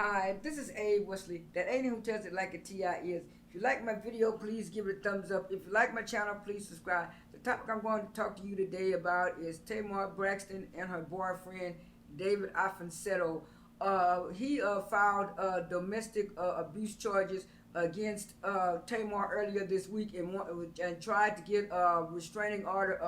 Hi, this is Abe Wesley. That ain't who tells it like a TI is. If you like my video, please give it a thumbs up. If you like my channel, please subscribe. The topic I'm going to talk to you today about is Tamar Braxton and her boyfriend, David Afonsetto. He filed domestic abuse charges against Tamar earlier this week and tried to get a restraining order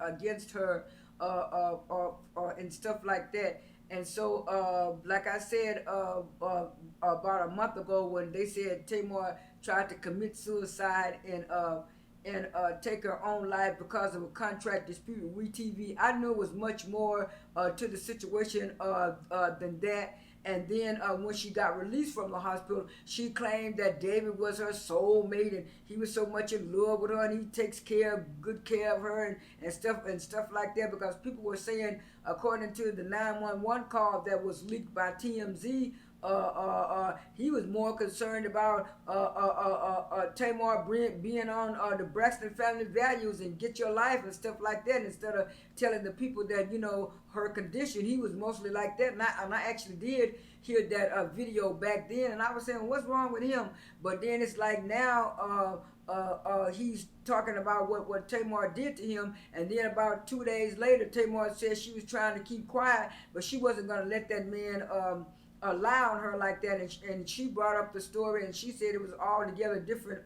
against her and stuff like that. And so, like I said about a month ago, when they said Tamar tried to commit suicide and take her own life because of a contract dispute with WeTV, I knew it was much more to the situation than that. And then when she got released from the hospital, she claimed that David was her soulmate and he was so much in love with her and he takes good care of her and stuff like that. Because people were saying, according to the 911 call that was leaked by TMZ, he was more concerned about Tamar being on the Braxton family values and get your life and stuff like that, instead of telling the people that, her condition. He was mostly like that. And I actually did hear that video back then, and I was saying, what's wrong with him? But then it's like now he's talking about what Tamar did to him, and then about 2 days later, Tamar said she was trying to keep quiet, but she wasn't going to let that man lie on her like that. And she brought up the story, and she said it was altogether different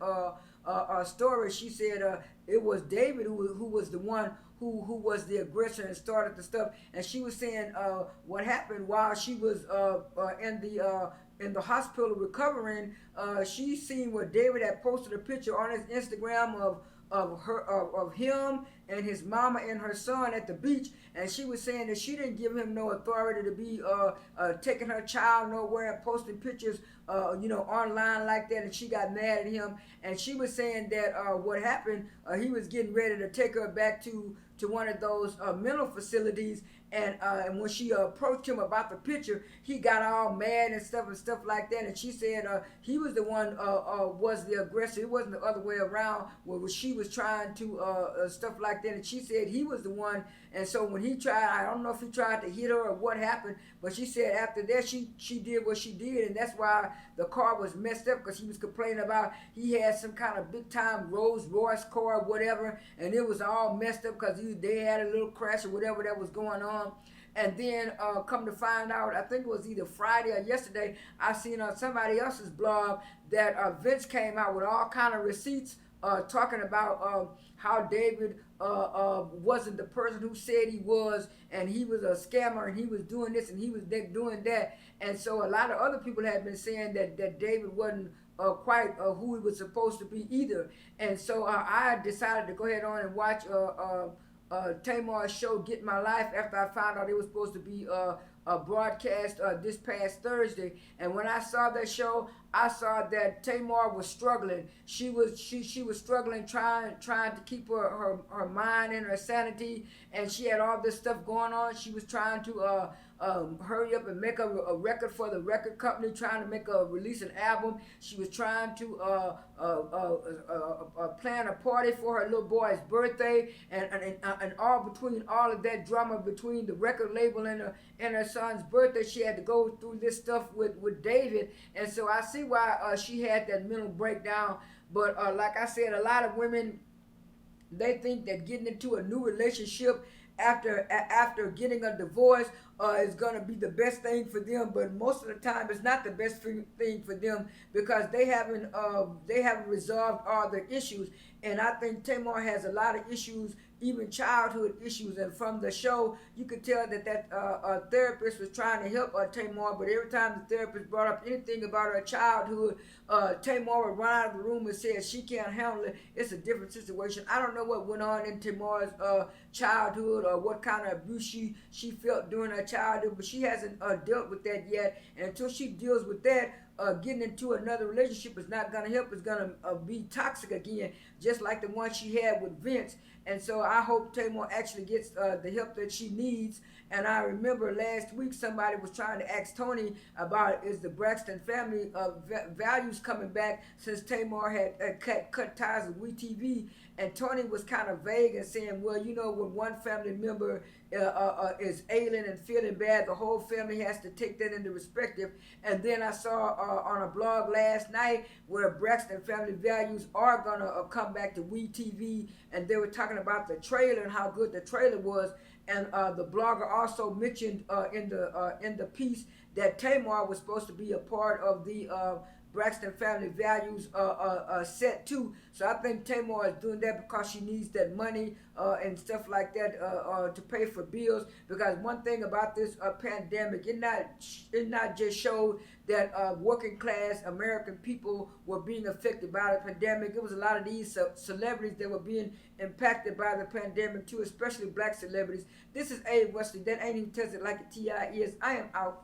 story. She said it was David who was the one who was the aggressor and started the stuff. And she was saying what happened while she was in the hospital recovering. She seen where David had posted a picture on his Instagram of him and his mama and her son at the beach, and she was saying that she didn't give him no authority to be taking her child nowhere and posting pictures online like that. And she got mad at him, and she was saying that what happened, he was getting ready to take her back to one of those mental facilities, and when she approached him about the picture, he got all mad and stuff like that. And she said he was the one was the aggressor. It wasn't the other way around, where she was trying to stuff like that. And she said he was the one. And so when he tried, I don't know if he tried to hit her or what happened, but she said after that she did what she did, and that's why the car was messed up, because he was complaining about he had some kind of big time Rolls Royce car or whatever, and it was all messed up because they had a little crash or whatever that was going on. And then come to find out, I think it was either Friday or yesterday, I seen on somebody else's blog that Vince came out with all kind of receipts talking about how David wasn't the person who said he was, and he was a scammer, and he was doing this and he was doing that. And so a lot of other people have been saying that David wasn't quite who he was supposed to be either. And so I decided to go ahead on and watch Tamar's show, Get My Life, after I found out it was supposed to be a broadcast this past Thursday. And when I saw that show, I saw that Tamar was struggling. She was struggling, trying to keep her mind and her sanity, and she had all this stuff going on. She was trying to hurry up and make a record for the record company, trying to release an album. She was trying to plan a party for her little boy's birthday, and all between all of that drama between the record label and her son's birthday, she had to go through this stuff with David. And so I see why she had that mental breakdown. But like I said, a lot of women, they think that getting into a new relationship after getting a divorce is gonna be the best thing for them. But most of the time, it's not the best thing for them, because they haven't resolved all their issues. And I think Tamar has a lot of issues, even childhood issues. And from the show, you could tell that therapist was trying to help Tamar, but every time the therapist brought up anything about her childhood, Tamar would run out of the room and say she can't handle it. It's a different situation. I don't know what went on in Tamar's childhood or what kind of abuse she felt during her childhood, but she hasn't dealt with that yet. And until she deals with that, getting into another relationship is not going to help. It's going to be toxic again, just like the one she had with Vince. And so I hope Tamar actually gets the help that she needs. And I remember last week somebody was trying to ask Tony about is the Braxton family values coming back since Tamar had cut ties with WeTV. And Tony was kind of vague and saying, well, you know, when one family member is ailing and feeling bad, the whole family has to take that into perspective. And then I saw on a blog last night where Braxton family values are going to come back to WeTV, and they were talking about the trailer and how good the trailer was. And the blogger also mentioned in the piece that Tamar was supposed to be a part of the Braxton family values set too. So I think Tamar is doing that because she needs that money and stuff like that to pay for bills. Because one thing about this pandemic, it not just showed that working class American people were being affected by the pandemic. It was a lot of these celebrities that were being impacted by the pandemic too, especially black celebrities. This is Abe Wesley. That ain't even tested like a TI is. I am out.